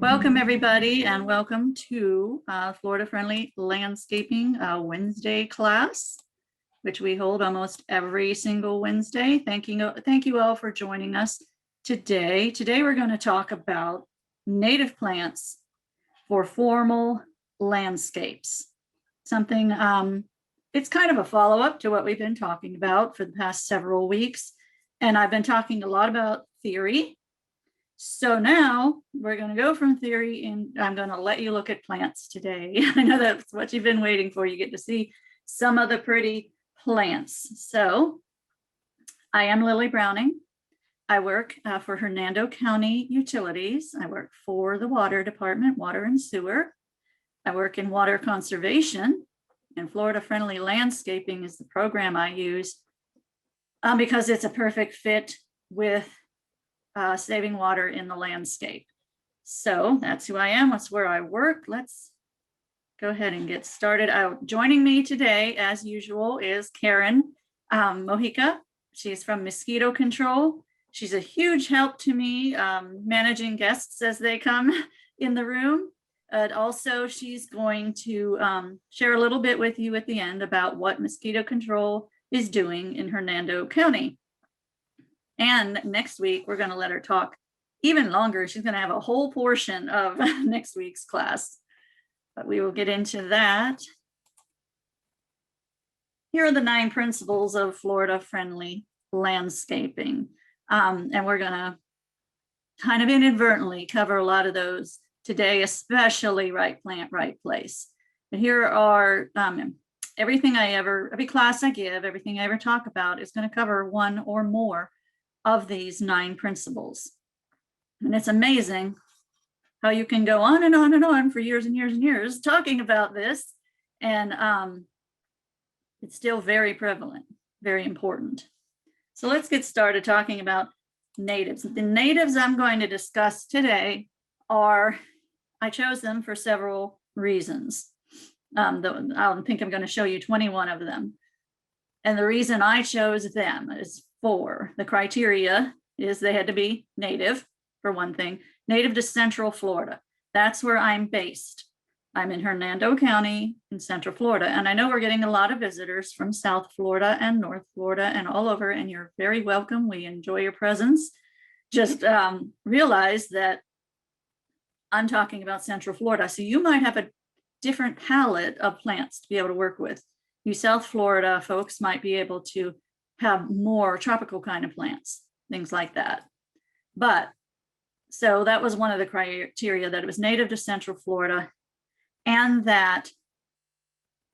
Welcome everybody, and welcome to Florida Friendly Landscaping Wednesday class, which we hold almost every single Wednesday. Thank you all for joining us today. Today we're going to talk about native plants for formal landscapes. Something, it's kind of a follow-up to what we've been talking about for the past several weeks. And I've been talking a lot about theory. So now we're going to go from theory, and I'm going to let you look at plants today. I know that's what you've been waiting for. You get to see some of the pretty plants. So I am Lilly Browning. I work for Hernando County Utilities. I work for the Water Department, Water and Sewer. I work in water conservation, and Florida Friendly Landscaping is the program I use because it's a perfect fit with saving water in the landscape. So that's who I am. That's where I work. Let's go ahead and get started. Joining me today, as usual, is Karen Mojica. She's from Mosquito Control. She's a huge help to me managing guests as they come in the room. Also, she's going to share a little bit with you at the end about what Mosquito Control is doing in Hernando County. And next week, we're going to let her talk even longer. She's going to have a whole portion of next week's class, but we will get into that. Here are the 9 principles of Florida friendly landscaping. And we're going to kind of inadvertently cover a lot of those today, especially right plant, right place. But here are every class I give, everything I ever talk about is going to cover one or more of these 9 principles. And it's amazing how you can go on and on and on for years and years and years talking about this. And it's still very prevalent, very important. So let's get started talking about natives. The natives I'm going to discuss today I chose them for several reasons. I think I'm going to show you 21 of them. And the reason I chose them is the criteria is they had to be native, for one thing, native to Central Florida. That's where I'm based. I'm in Hernando County in Central Florida. And I know we're getting a lot of visitors from South Florida and North Florida and all over, and you're very welcome. We enjoy your presence. Just realize that I'm talking about Central Florida. So you might have a different palette of plants to be able to work with. You South Florida folks might be able to have more tropical kind of plants, things like that. But so that was one of the criteria, that it was native to Central Florida and that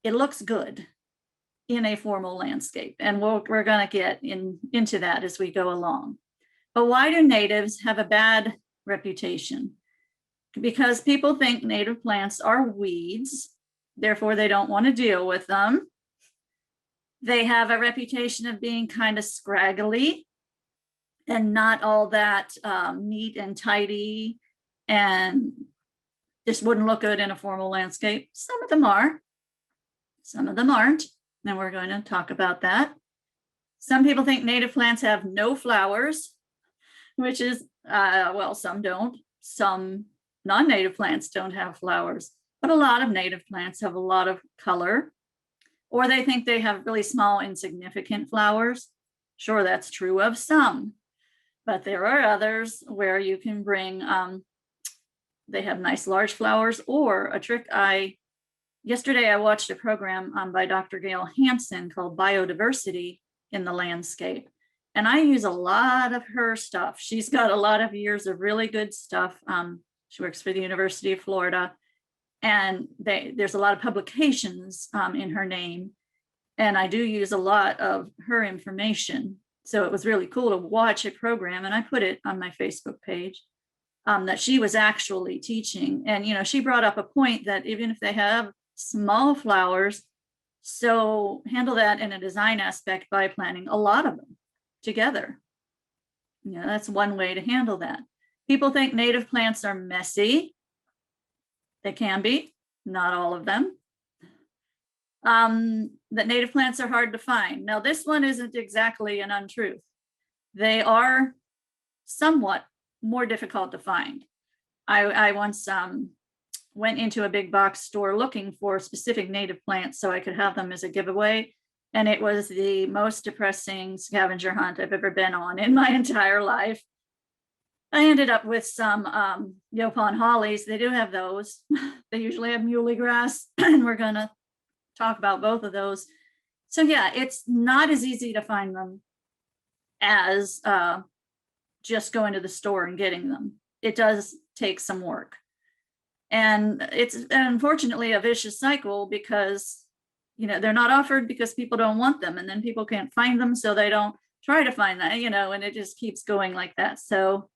it looks good in a formal landscape. And we're going to get into that as we go along. But why do natives have a bad reputation? Because people think native plants are weeds, therefore they don't want to deal with them. They have a reputation of being kind of scraggly and not all that neat and tidy, and just wouldn't look good in a formal landscape. Some of them are, some of them aren't, and we're going to talk about that. Some people think native plants have no flowers, which is, well, some don't. Some non-native plants don't have flowers, but a lot of native plants have a lot of color. Or they think they have really small, insignificant flowers. Sure, that's true of some, but there are others where you can bring, they have nice large flowers. Or a trick yesterday I watched a program by Dr. Gail Hansen called Biodiversity in the Landscape. And I use a lot of her stuff. She's got a lot of years of really good stuff. She works for the University of Florida. And there's a lot of publications in her name. And I do use a lot of her information. So it was really cool to watch a program. And I put it on my Facebook page that she was actually teaching. And, you know, she brought up a point that even if they have small flowers, so handle that in a design aspect by planting a lot of them together. You know, that's one way to handle that. People think native plants are messy. They can be, not all of them. That native plants are hard to find. Now, this one isn't exactly an untruth. They are somewhat more difficult to find. I once went into a big box store looking for specific native plants so I could have them as a giveaway. And it was the most depressing scavenger hunt I've ever been on in my entire life. I ended up with some Yopon hollies. They do have those. They usually have muley grass, and we're going to talk about both of those. So yeah, it's not as easy to find them as just going to the store and getting them. It does take some work. And it's unfortunately a vicious cycle because, you know, they're not offered because people don't want them, and then people can't find them, so they don't try to find that, you know, and it just keeps going like that. So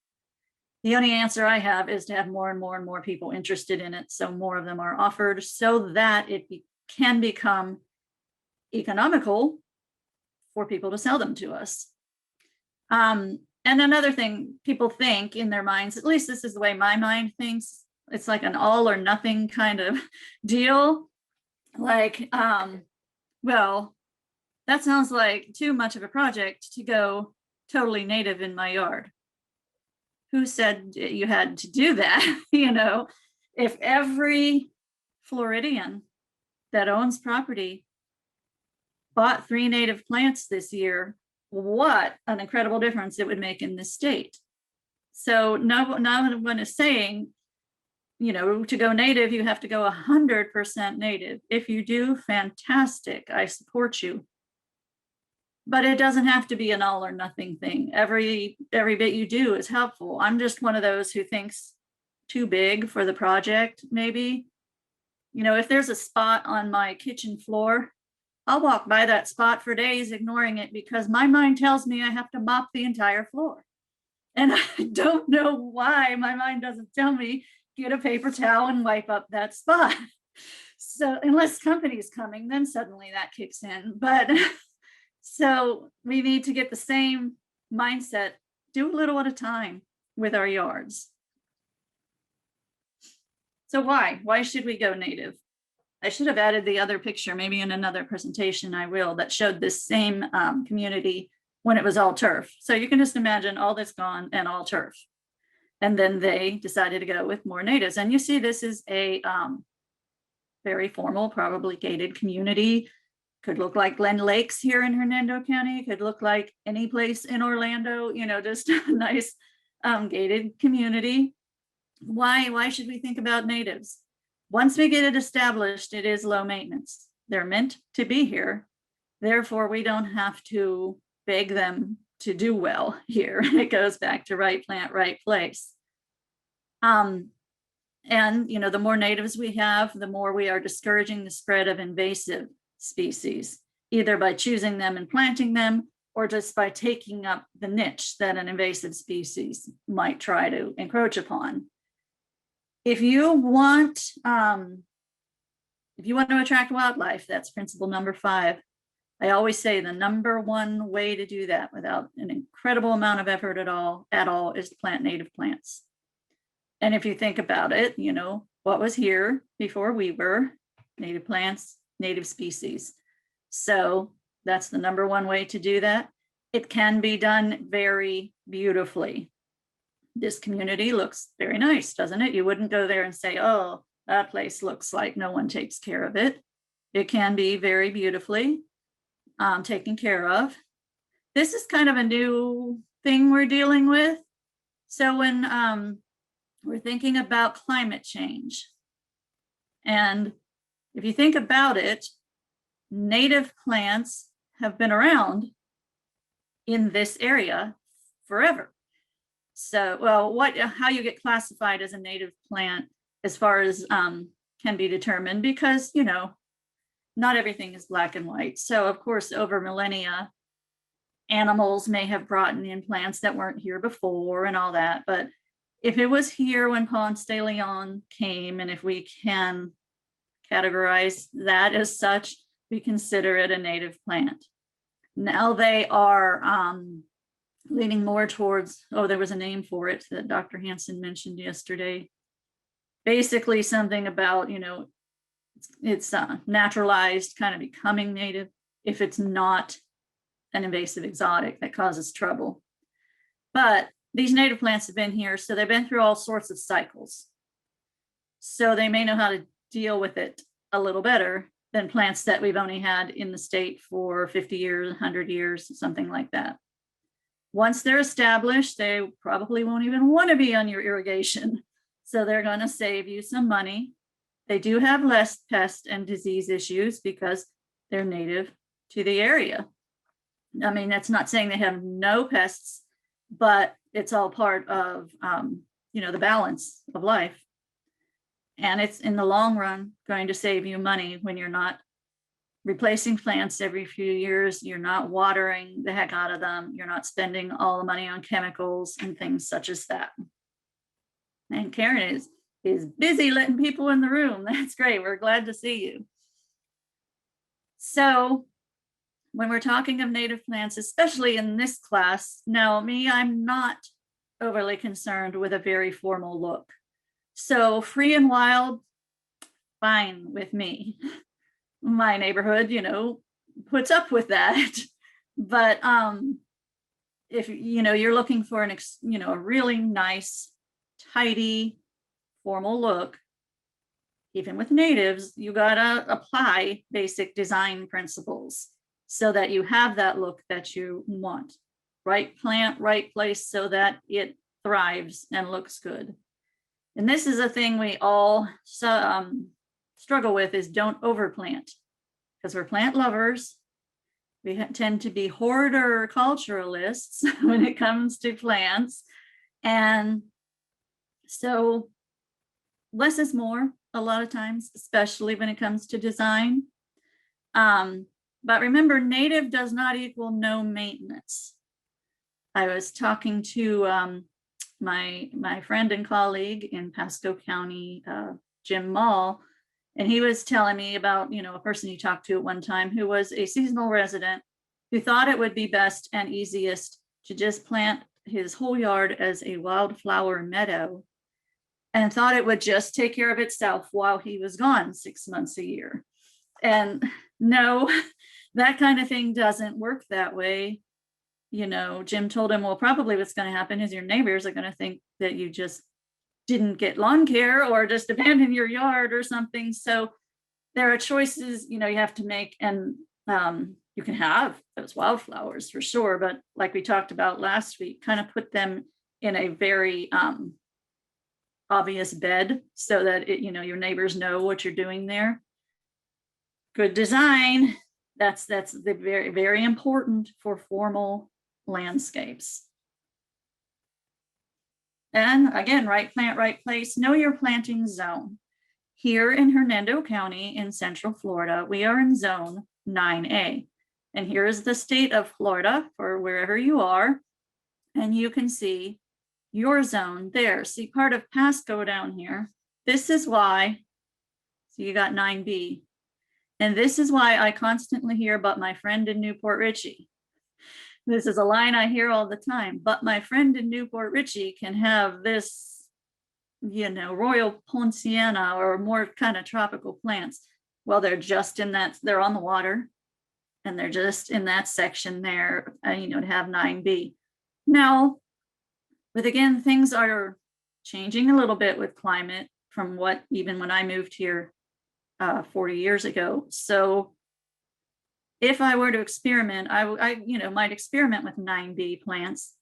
the only answer I have is to have more and more and more people interested in it, so more of them are offered so that it can become economical for people to sell them to us. And another thing people think in their minds, at least this is the way my mind thinks, it's like an all or nothing kind of deal. Like, well, that sounds like too much of a project to go totally native in my yard. Who said you had to do that? You know, if every Floridian that owns property bought 3 native plants this year, what an incredible difference it would make in this state. So no one is saying, you know, to go native, you have to go 100% native. If you do, fantastic, I support you. But it doesn't have to be an all or nothing thing. Every bit you do is helpful. I'm just one of those who thinks too big for the project, maybe. You know, if there's a spot on my kitchen floor, I'll walk by that spot for days ignoring it because my mind tells me I have to mop the entire floor. And I don't know why my mind doesn't tell me, get a paper towel and wipe up that spot. So unless company's coming, then suddenly that kicks in. But so we need to get the same mindset, do a little at a time with our yards. So why should we go native? I should have added the other picture, maybe in another presentation I will, that showed this same community when it was all turf. So you can just imagine all this gone and all turf. And then they decided to go with more natives. And you see this is a very formal, probably gated community. Could look like Glen Lakes here in Hernando County, could look like any place in Orlando, you know, just a nice gated community. Why should we think about natives? Once we get it established, it is low maintenance. They're meant to be here. Therefore, we don't have to beg them to do well here. It goes back to right plant, right place. And, you know, the more natives we have, the more we are discouraging the spread of invasive species, either by choosing them and planting them, or just by taking up the niche that an invasive species might try to encroach upon. If you want to attract wildlife, that's principle number 5. I always say the number one way to do that without an incredible amount of effort at all is to plant native plants. And if you think about it, you know, what was here before we were? Native plants, native species. So that's the number one way to do that. It can be done very beautifully. This community looks very nice, doesn't it? You wouldn't go there and say, oh, that place looks like no one takes care of it. It can be very beautifully taken care of. This is kind of a new thing we're dealing with. So when we're thinking about climate change, and if you think about it, native plants have been around in this area forever. So, well, how you get classified as a native plant as far as can be determined, because, you know, not everything is black and white. So of course, over millennia, animals may have brought in plants that weren't here before and all that. But if it was here when Ponce de Leon came, and if we can categorize that as such, we consider it a native plant. Now they are leaning more towards, there was a name for it that Dr. Hansen mentioned yesterday. Basically something about, you know, it's naturalized, kind of becoming native if it's not an invasive exotic that causes trouble. But these native plants have been here, so they've been through all sorts of cycles. So they may know how to deal with it a little better than plants that we've only had in the state for 50 years, 100 years, something like that. Once they're established, they probably won't even want to be on your irrigation. So they're going to save you some money. They do have less pest and disease issues because they're native to the area. I mean, that's not saying they have no pests, but it's all part of, the balance of life. And it's in the long run going to save you money when you're not replacing plants every few years. You're not watering the heck out of them. You're not spending all the money on chemicals and things such as that. And Karen is busy letting people in the room. That's great. We're glad to see you. So when we're talking of native plants, especially in this class, now I'm not overly concerned with a very formal look. So free and wild, fine with me. My neighborhood, puts up with that. But if you're looking for a really nice, tidy, formal look, even with natives, you gotta apply basic design principles so that you have that look that you want. Right plant, right place, so that it thrives and looks good. And this is a thing we all struggle with, is don't overplant, because we're plant lovers. We tend to be hoarder culturalists when it comes to plants. And so less is more a lot of times, especially when it comes to design. But remember, native does not equal no maintenance. I was talking to my friend and colleague in Pasco County, Jim Mall, and he was telling me about, a person he talked to at one time who was a seasonal resident who thought it would be best and easiest to just plant his whole yard as a wildflower meadow, and thought it would just take care of itself while he was gone 6 months a year. And no, that kind of thing doesn't work that way. Jim told him, well, probably what's going to happen is your neighbors are going to think that you just didn't get lawn care or just abandon your yard or something. So there are choices, you have to make, and you can have those wildflowers for sure. But like we talked about last week, kind of put them in a very obvious bed so that your neighbors know what you're doing there. Good design. That's the very, very important for formal landscapes. And again, right plant, right place. Know your planting zone. Here in Hernando County in Central Florida, we are in zone 9A. And here is the state of Florida for wherever you are. And you can see your zone there. See part of Pasco down here. This is why, so you got 9B. And this is why I constantly hear about my friend in Newport Richey. This is a line I hear all the time, but my friend in Newport Richey can have this, Royal Poinciana or more kind of tropical plants. Well, they're just in that, they're on the water and they're just in that section there, to have 9B. Now, but again, things are changing a little bit with climate from what even when I moved here 40 years ago. So if I were to experiment, I might experiment with 9B plants,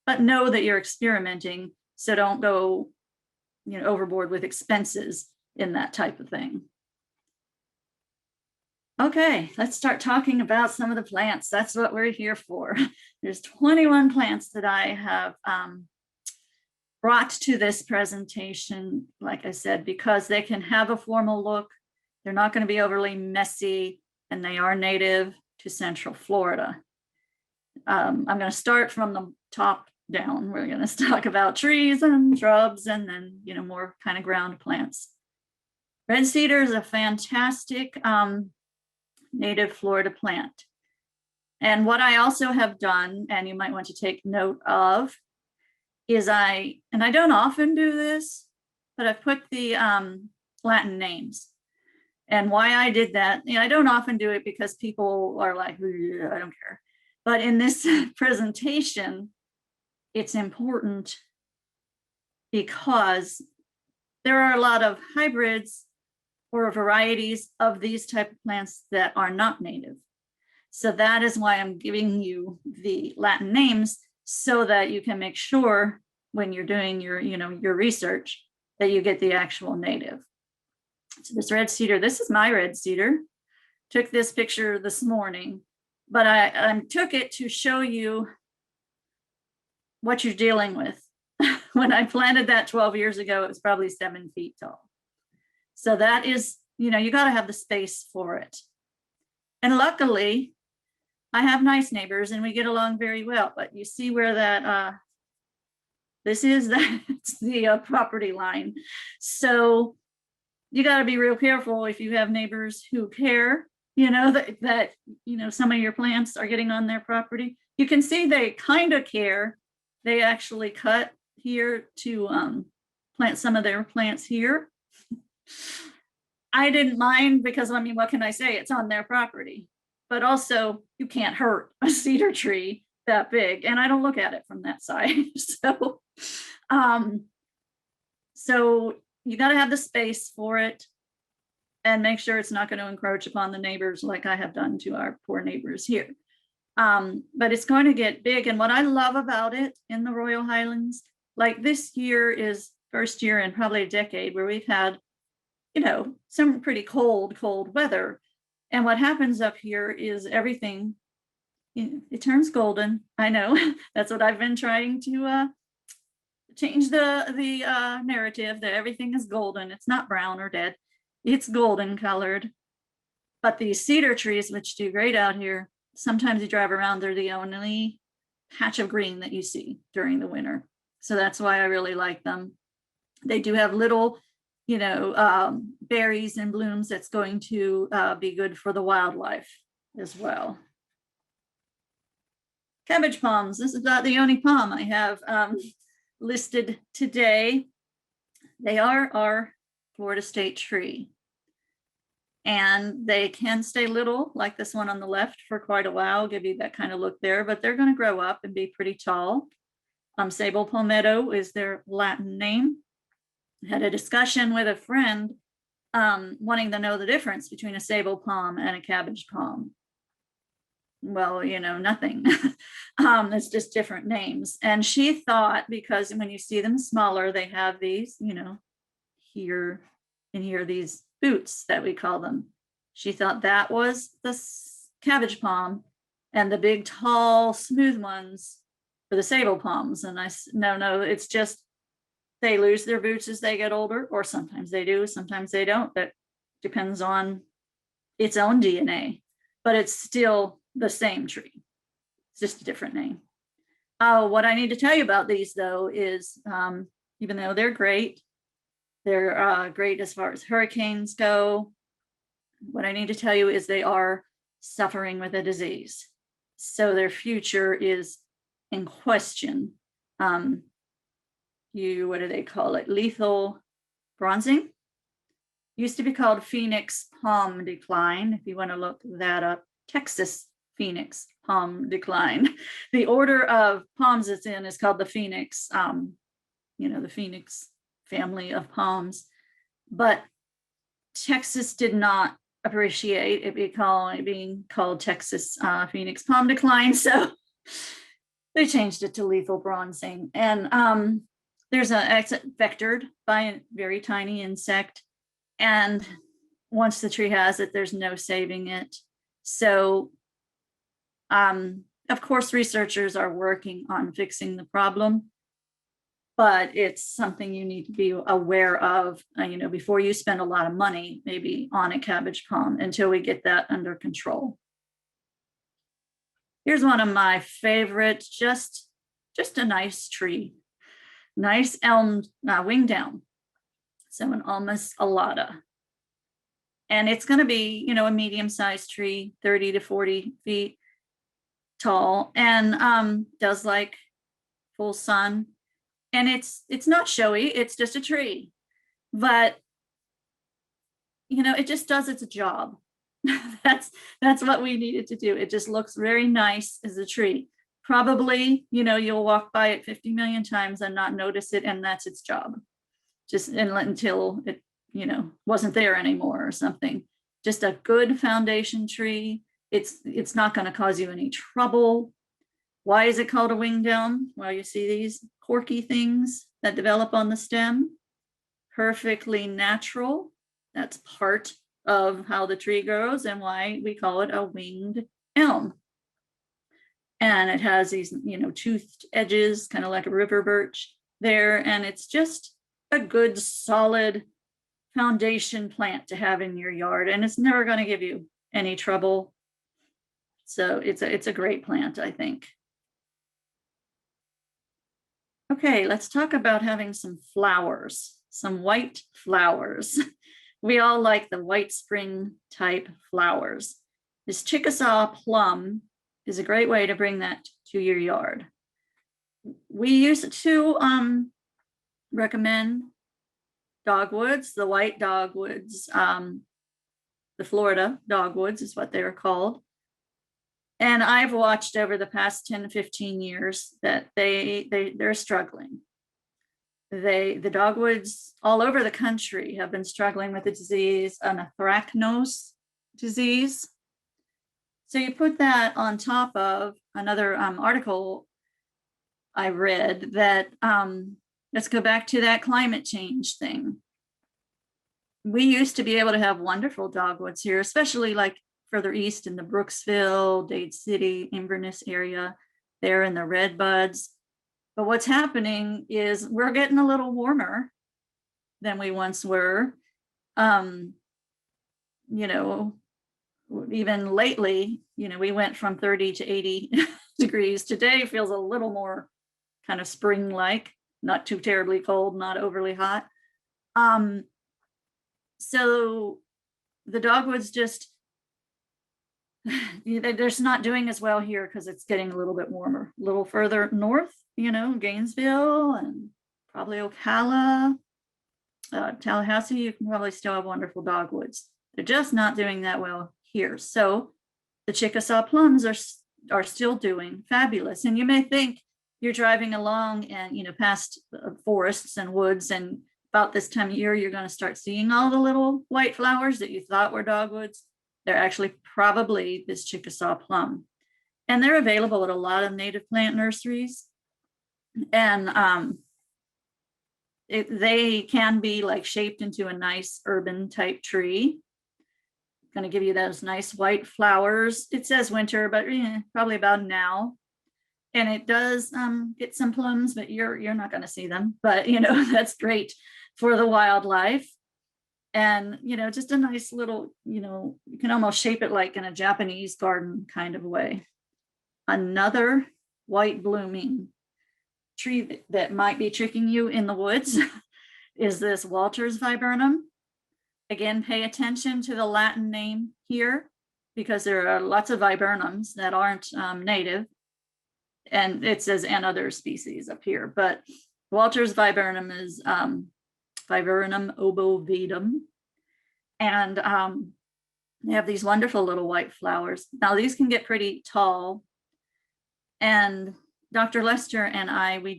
but know that you're experimenting. So don't go, overboard with expenses in that type of thing. Okay, let's start talking about some of the plants. That's what we're here for. There's 21 plants that I have brought to this presentation, like I said, because they can have a formal look. They're not going to be overly messy, and they are native to Central Florida. I'm going to start from the top down. We're going to talk about trees and shrubs and then, more kind of ground plants. Red cedar is a fantastic native Florida plant. And what I also have done, and you might want to take note of, is and I don't often do this, but I've put the Latin names. And why I did that, I don't often do it because people are like, I don't care. But in this presentation, it's important because there are a lot of hybrids or varieties of these type of plants that are not native. So that is why I'm giving you the Latin names, so that you can make sure when you're doing your, your research, that you get the actual native. So this red cedar, this is my red cedar. Took this picture this morning, but I took it to show you what you're dealing with. When I planted that 12 years ago, it was probably 7 feet tall. So that is, you got to have the space for it. And luckily, I have nice neighbors and we get along very well. But you see where that, that's the property line. So you got to be real careful if you have neighbors who care, that some of your plants are getting on their property. You can see they kind of care. They actually cut here to plant some of their plants here. I didn't mind because, what can I say? It's on their property. But also, you can't hurt a cedar tree that big. And I don't look at it from that side. So you got to have the space for it and make sure it's not going to encroach upon the neighbors like I have done to our poor neighbors here. But it's going to get big. And what I love about it in the Royal Highlands, like this year is first year in probably a decade where we've had, some pretty cold weather. And what happens up here is everything, it turns golden. I know that's what I've been trying to change the narrative, that everything is golden. It's not brown or dead. It's golden colored. But these cedar trees, which do great out here, sometimes you drive around, they're the only patch of green that you see during the winter. So that's why I really like them. They do have little, berries and blooms that's going to be good for the wildlife as well. Cabbage palms. This is not the only palm I have listed today. They are our Florida state tree. And they can stay little, like this one on the left, for quite a while, give you that kind of look there, but they're going to grow up and be pretty tall. Sable palmetto is their Latin name. I had a discussion with a friend wanting to know the difference between a sable palm and a cabbage palm. Well, nothing. It's just different names. And she thought, because when you see them smaller, they have these, here and here, these boots that we call them. She thought that was the cabbage palm, and the big, tall, smooth ones for the sable palms. And I said, no, it's just they lose their boots as they get older, or sometimes they do, sometimes they don't. That depends on its own DNA, but it's still the same tree. It's just a different name. What I need to tell you about these, though, is even though they're great as far as hurricanes go, what I need to tell you is they are suffering with a disease. So their future is in question. What do they call it? Lethal bronzing. Used to be called Phoenix palm decline. If you want to look that up, Texas Phoenix palm decline. The order of palms it's in is called the Phoenix, the Phoenix family of palms. But Texas did not appreciate it being called Texas Phoenix palm decline. So they changed it to lethal bronzing. And there's it's vectored by a very tiny insect. And once the tree has it, there's no saving it. So, of course, researchers are working on fixing the problem, but it's something you need to be aware of, before you spend a lot of money, maybe on a cabbage palm, until we get that under control. Here's one of my favorites, just a nice tree, nice elm wing down. So an Ulmus alata. And it's going to be, a medium-sized tree, 30 to 40 feet tall, and does like full sun. And it's not showy, it's just a tree. But, it just does its job. That's what we needed to do. It just looks very nice as a tree. probably, you'll walk by it 50 million times and not notice it, and that's its job. Just until it, wasn't there anymore or something. Just a good foundation tree. It's not going to cause you any trouble. Why is it called a wing down? Well, you see these corky things that develop on the stem. Perfectly natural. That's part of how the tree grows and why we call it a winged elm. And it has these, toothed edges, kind of like a river birch there. And it's just a good, solid foundation plant to have in your yard. And it's never going to give you any trouble. So it's a great plant, I think. Okay, let's talk about having some flowers, some white flowers. We all like the white spring type flowers. This Chickasaw plum is a great way to bring that to your yard. We used to recommend dogwoods, the white dogwoods, the Florida dogwoods is what they're called. And I've watched over the past 10 to 15 years that they're struggling. The dogwoods all over the country have been struggling with the disease, anthracnose disease. So you put that on top of another article I read that, let's go back to that climate change thing. We used to be able to have wonderful dogwoods here, especially like further east in the Brooksville, Dade City, Inverness area, there in the red buds. But what's happening is we're getting a little warmer than we once were. Even lately, we went from 30 to 80 degrees. Today feels a little more kind of spring-like, not too terribly cold, not overly hot. So the dogwoods just, they're just not doing as well here because it's getting a little bit warmer. A little further north, Gainesville and probably Ocala, Tallahassee, you can probably still have wonderful dogwoods. They're just not doing that well here. So the Chickasaw plums are still doing fabulous. And you may think you're driving along and, past forests and woods, and about this time of year, you're going to start seeing all the little white flowers that you thought were dogwoods. They're actually probably this Chickasaw plum. And they're available at a lot of native plant nurseries. And they can be like shaped into a nice urban type tree. Going to give you those nice white flowers. It says winter, but probably about now. And it does get some plums, but you're not going to see them. But that's great for the wildlife. And just a nice little, you can almost shape it like in a Japanese garden kind of way. Another white blooming tree that might be tricking you in the woods is this Walter's viburnum. Again, pay attention to the Latin name here, because there are lots of viburnums that aren't native. And it says and other species up here, but Walter's viburnum is Viburnum obovatum. And they have these wonderful little white flowers. Now these can get pretty tall. And Dr. Lester and I, we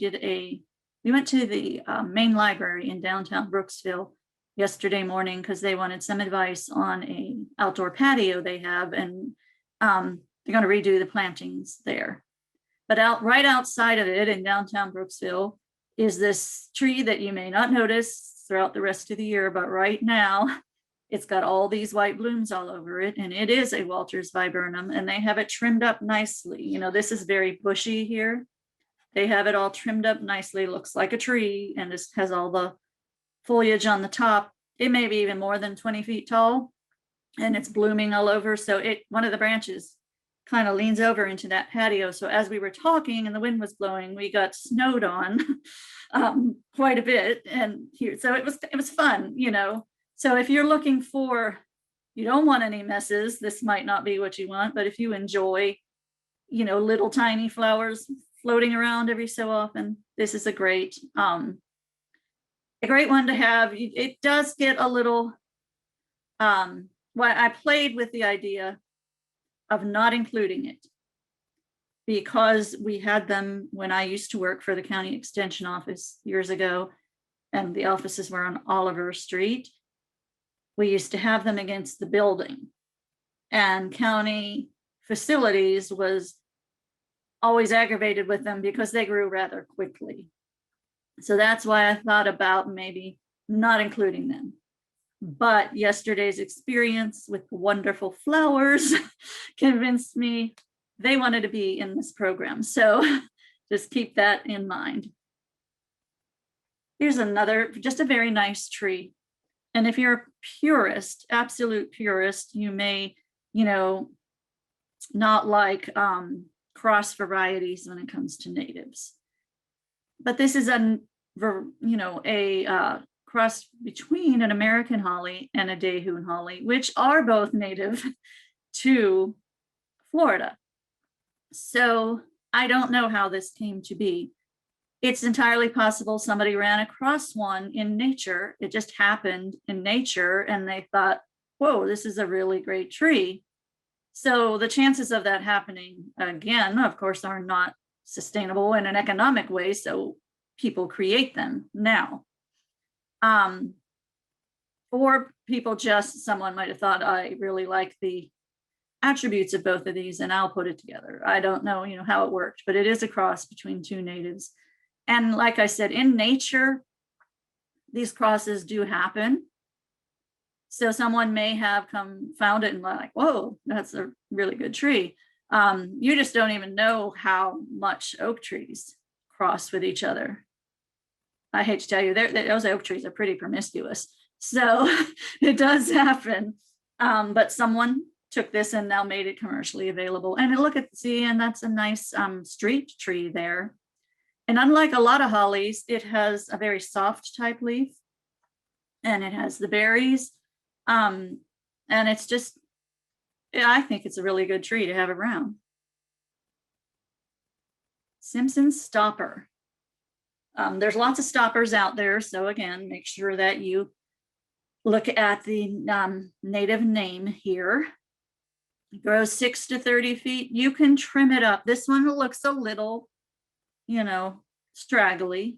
went to the main library in downtown Brooksville yesterday morning because they wanted some advice on a outdoor patio they have, and they're going to redo the plantings there. But right outside of it in downtown Brooksville is this tree that you may not notice throughout the rest of the year, but right now it's got all these white blooms all over it, and it is a Walter's viburnum, and they have it trimmed up nicely. This is very bushy here. They have it all trimmed up nicely, looks like a tree, and this has all the foliage on the top. It may be even more than 20 feet tall, and it's blooming all over. So one of the branches kind of leans over into that patio. So as we were talking and the wind was blowing, we got snowed on quite a bit. And here, so it was fun, So if you're looking you don't want any messes, this might not be what you want. But if you enjoy, little tiny flowers floating around every so often, this is a great one to have. It does get a little, I played with the idea of not including it, because we had them when I used to work for the county extension office years ago, and the offices were on Oliver Street, we used to have them against the building. And county facilities was always aggravated with them because they grew rather quickly. So that's why I thought about maybe not including them. But yesterday's experience with wonderful flowers convinced me they wanted to be in this program. So just keep that in mind. Here's another, just a very nice tree. And if you're a purist, absolute purist, you may, not like cross varieties when it comes to natives. But this is a cross between an American holly and a Daehoon holly, which are both native to Florida. So I don't know how this came to be. It's entirely possible somebody ran across one in nature. It just happened in nature and they thought, whoa, this is a really great tree. So the chances of that happening again, of course, are not sustainable in an economic way. So people create them now. Or people someone might have thought, I really like the attributes of both of these and I'll put it together. I don't know, how it worked, but it is a cross between two natives. And like I said, in nature, these crosses do happen. So someone may have found it and like, whoa, that's a really good tree. You just don't even know how much oak trees cross with each other. I hate to tell you, those oak trees are pretty promiscuous. So it does happen. But someone took this and now made it commercially available. And look at, and that's a nice street tree there. And unlike a lot of hollies, it has a very soft type leaf and it has the berries. And it's just, I think it's a really good tree to have around. Simpson's stopper. There's lots of stoppers out there. So again, make sure that you look at the native name here. It grows 6 to 30 feet. You can trim it up. This one looks a little, straggly.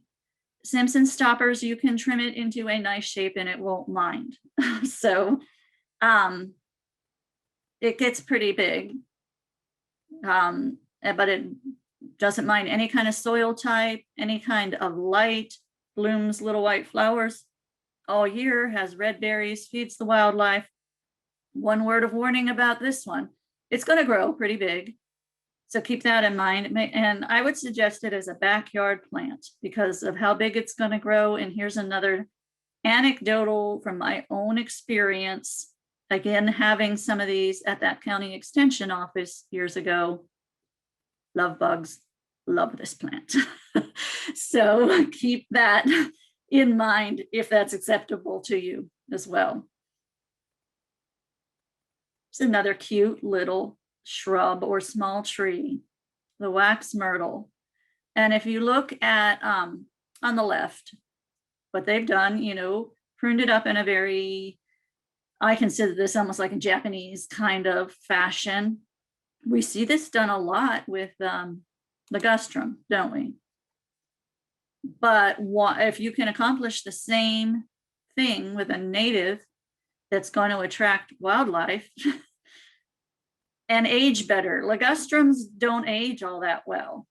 Simpson stoppers, you can trim it into a nice shape and it won't mind. So it gets pretty big, but it doesn't mind any kind of soil type, any kind of light, blooms little white flowers all year, has red berries, feeds the wildlife. One word of warning about this one, it's going to grow pretty big. So keep that in mind. And I would suggest it as a backyard plant because of how big it's going to grow. And here's another anecdotal from my own experience. Again, having some of these at that county extension office years ago. Love bugs, love this plant. So keep that in mind if that's acceptable to you as well. It's another cute little shrub or small tree, the wax myrtle. And if you look at on the left, what they've done, pruned it up in a very, I consider this almost like a Japanese kind of fashion. We see this done a lot with ligustrum, don't we? But if you can accomplish the same thing with a native that's going to attract wildlife and age better. Ligustrums don't age all that well.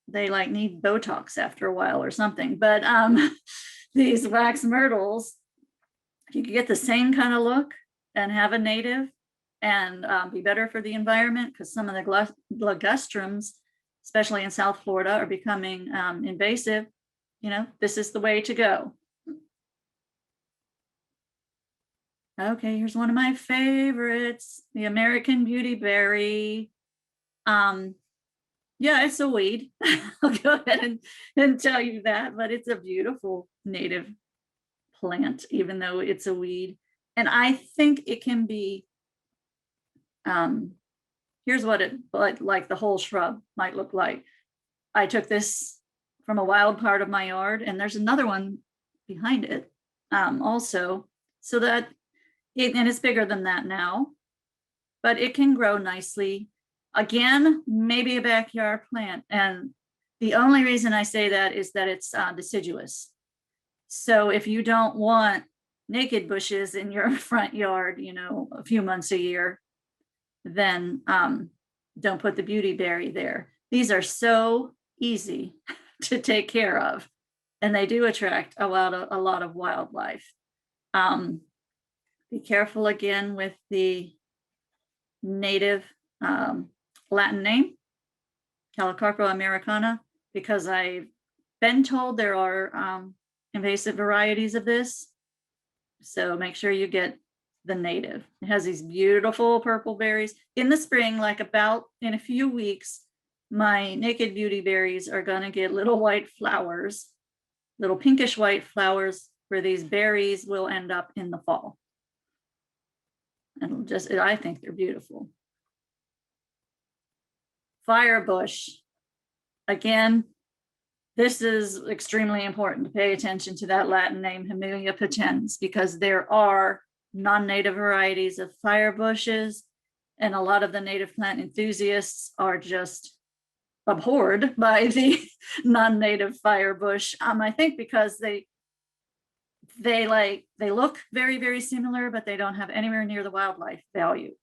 They need Botox after a while or something. But these wax myrtles, if you could get the same kind of look and have a native and be better for the environment, because some of the ligustrums, especially in South Florida, are becoming invasive, this is the way to go. Okay, here's one of my favorites, the American Beauty Berry. Yeah, it's a weed. I'll go ahead and tell you that, but it's a beautiful native plant, even though it's a weed. And I think it can be, here's what it like the whole shrub might look like. I took this from a wild part of my yard, and there's another one behind it also, so that and it's bigger than that now, but it can grow nicely. Again, maybe a backyard plant. And the only reason I say that is that it's deciduous. So if you don't want naked bushes in your front yard, you know, a few months a year, then don't put the beautyberry there. These are so easy to take care of, and they do attract a lot of wildlife. Be careful again with the native Latin name, Calicarpa americana, because I've been told there are invasive varieties of this. So make sure you get the native. It has these beautiful purple berries. In the spring, like about in a few weeks, my naked beautyberries are gonna get little white flowers, little pinkish white flowers, where these berries will end up in the fall. And just, I think they're beautiful. Firebush. Again, this is extremely important to pay attention to that Latin name, Hemilia potens, because there are non-native varieties of firebushes, and a lot of the native plant enthusiasts are just abhorred by the non-native firebush. I think because they look very, very similar, but they don't have anywhere near the wildlife value,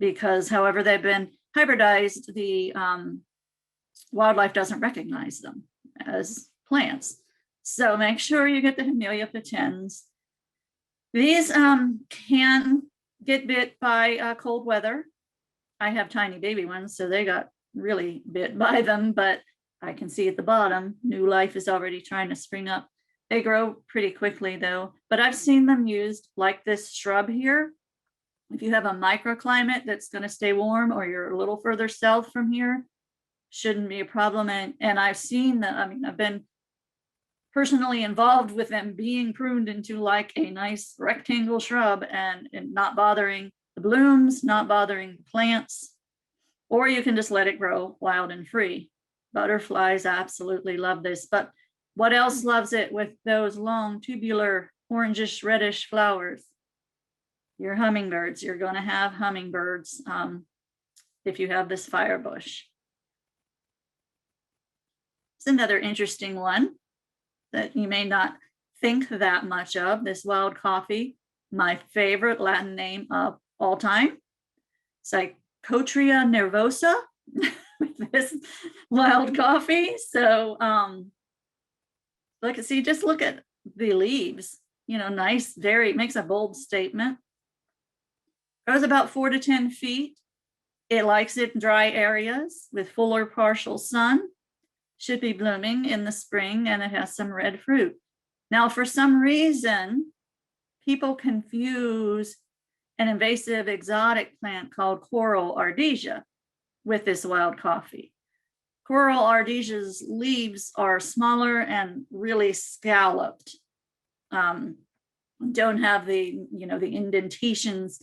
because however they've been hybridized, the wildlife doesn't recognize them as plants. So make sure you get the Hemilia potens. These can get bit by cold weather. I have tiny baby ones, so they got really bit by them, but I can see at the bottom, new life is already trying to spring up. They grow pretty quickly though, but I've seen them used like this shrub here. If you have a microclimate that's going to stay warm, or you're a little further south from here, shouldn't be a problem. And I've seen that, I mean, I've been personally involved with them being pruned into like a nice rectangle shrub, and not bothering the blooms, not bothering the plants. Or you can just let it grow wild and free. Butterflies absolutely love this, but what else loves it with those long tubular orangish reddish flowers? Your hummingbirds. You're going to have hummingbirds if you have this firebush. It's another interesting one that you may not think that much of, this wild coffee, my favorite Latin name of all time. Psychotria nervosa, this wild coffee. So just look at the leaves, you know, nice, very, makes a bold statement. Grows about 4 to 10 feet. It likes it in dry areas with full or partial sun. Should be blooming in the spring, and it has some red fruit. Now, for some reason, people confuse an invasive exotic plant called coral ardesia with this wild coffee. Coral ardesia's leaves are smaller and really scalloped. Don't have the, you know, the indentations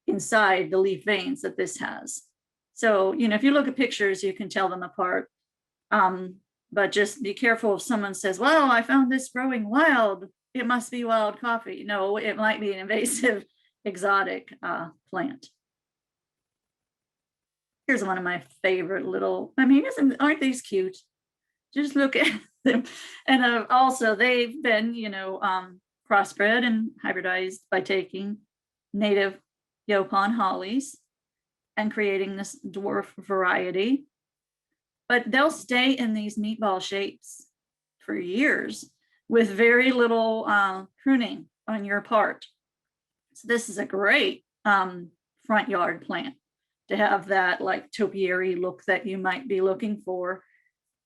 inside the leaf veins that this has. So, you know, if you look at pictures, you can tell them apart. But just be careful if someone says, well, I found this growing wild, it must be wild coffee. No, it might be an invasive exotic plant. Here's one of my favorite little, I mean, aren't these cute? Just look at them. And also they've been, you know, crossbred and hybridized by taking native Yopon hollies and creating this dwarf variety. But they'll stay in these meatball shapes for years with very little pruning on your part. So this is a great front yard plant to have that like topiary look that you might be looking for.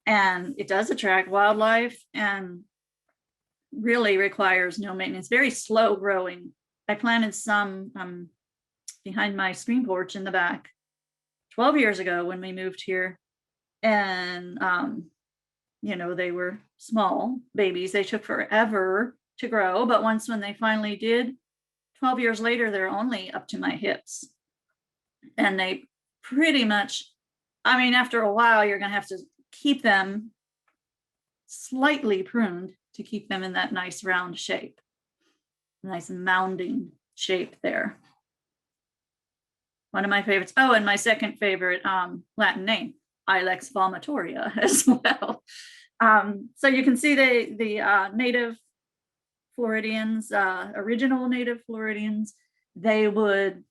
And it does attract wildlife and really requires no maintenance, very slow growing. I planted some behind my screen porch in the back 12 years ago when we moved here. And, you know, they were small babies. They took forever to grow. But once when they finally did, 12 years later, they're only up to my hips. And they pretty much, I mean, after a while, you're going to have to keep them slightly pruned to keep them in that nice round shape, nice mounding shape there. one of my favorites. Oh, and my second favorite Latin name, Ilex vomitoria as well. So you can see the native Floridians, original native Floridians, they would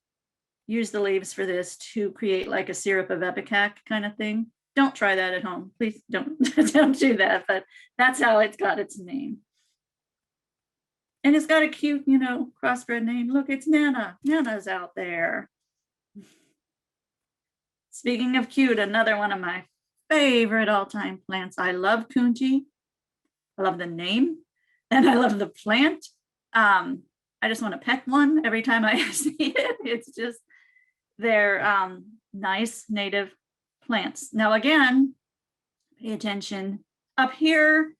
use the leaves for this to create like a syrup of ipecac kind of thing. Don't try that at home. Please don't, don't do that, but that's how it's got its name. And it's got a cute, you know, crossbred name. Look, it's Nana. Nana's out there. Speaking of cute, another one of my favorite all-time plants. I love kunchi. I love the name and I love the plant. I just want to pet one every time I see it. It's just, they're nice native plants. Now, again, pay attention. Up here,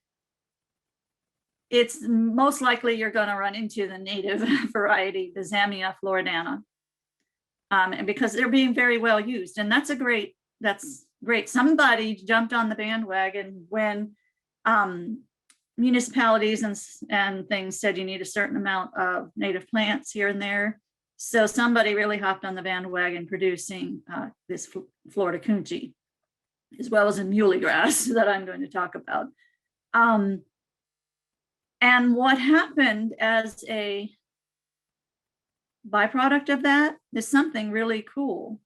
it's most likely you're going to run into the native variety, the Zamia floridana. And because they're being very well used, and that's great. Somebody jumped on the bandwagon when municipalities and things said you need a certain amount of native plants here and there. So somebody really hopped on the bandwagon producing this Florida kunchi, as well as a muley grass that I'm going to talk about. And what happened as a byproduct of that is something really cool,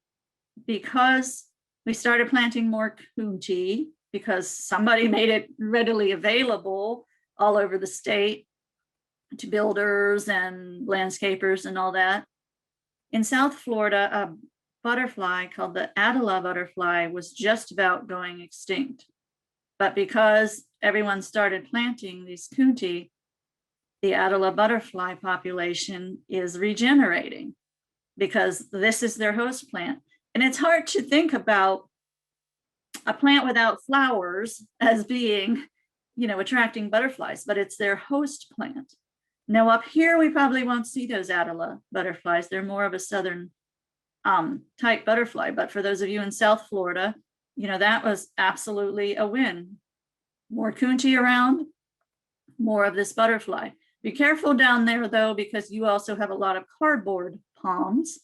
because we started planting more kunchi because somebody made it readily available all over the state to builders and landscapers and all that. In South Florida, a butterfly called the Attila butterfly was just about going extinct. But because everyone started planting these kunchi, the Attila butterfly population is regenerating because this is their host plant. And it's hard to think about a plant without flowers as being, you know, attracting butterflies, but it's their host plant. Now up here, we probably won't see those Attila butterflies. They're more of a southern type butterfly. But for those of you in South Florida, you know, that was absolutely a win. More kunchi around, more of this butterfly. Be careful down there though, because you also have a lot of cardboard palms,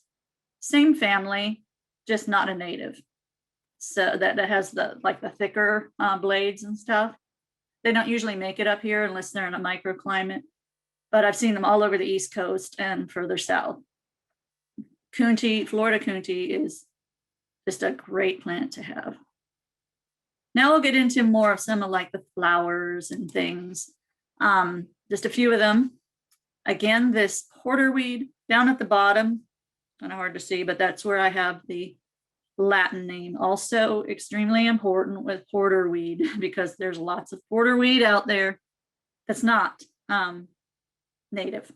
same family, just not a native. So that has the thicker blades and stuff. They don't usually make it up here unless they're in a microclimate, but I've seen them all over the East Coast and further south. Kunchi, Florida kunchi is just a great plant to have. Now we'll get into more of some of like the flowers and things. Just a few of them. Again, this porterweed down at the bottom, kind of hard to see, but that's where I have the Latin name. Also extremely important with porterweed, because there's lots of porterweed out there that's not native.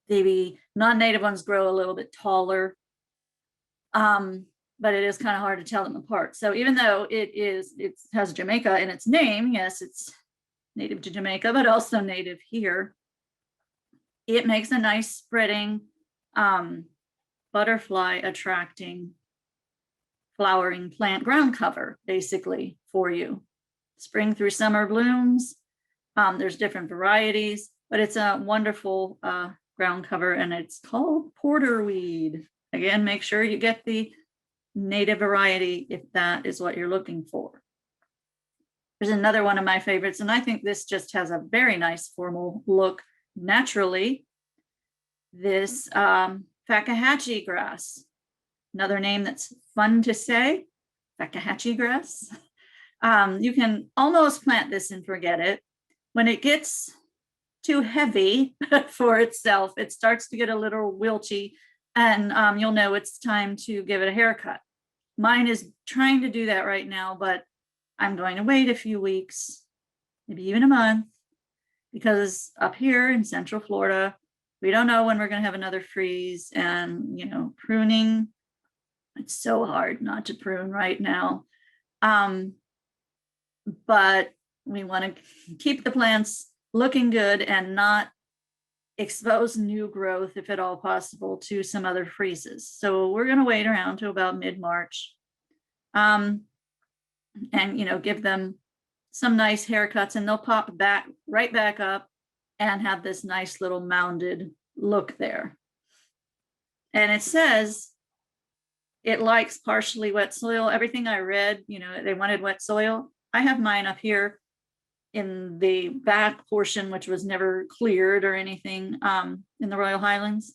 The non-native ones grow a little bit taller, but it is kind of hard to tell them apart. So even though it has Jamaica in its name, yes, it's native to Jamaica, but also native here, it makes a nice spreading, butterfly attracting flowering plant ground cover, basically, for you. Spring through summer blooms. There's different varieties, but it's a wonderful ground cover, and it's called porterweed. Again, make sure you get the native variety if that is what you're looking for. There's another one of my favorites, and I think this just has a very nice formal look naturally. This Fakahatchee grass, another name that's fun to say, Fakahatchee grass. You can almost plant this and forget it. When it gets too heavy for itself, it starts to get a little wilchy, and you'll know it's time to give it a haircut. Mine is trying to do that right now, but I'm going to wait a few weeks, maybe even a month, because up here in Central Florida, we don't know when we're going to have another freeze, and, you know, pruning, it's so hard not to prune right now. But we want to keep the plants looking good and not expose new growth, if at all possible, to some other freezes. So we're going to wait around to about mid-March. And, you know, give them some nice haircuts, and they'll pop right back up and have this nice little mounded look there. And it says It likes partially wet soil. Everything I read, you know, they wanted wet soil. I have mine up here in the back portion, which was never cleared or anything, in the Royal Highlands.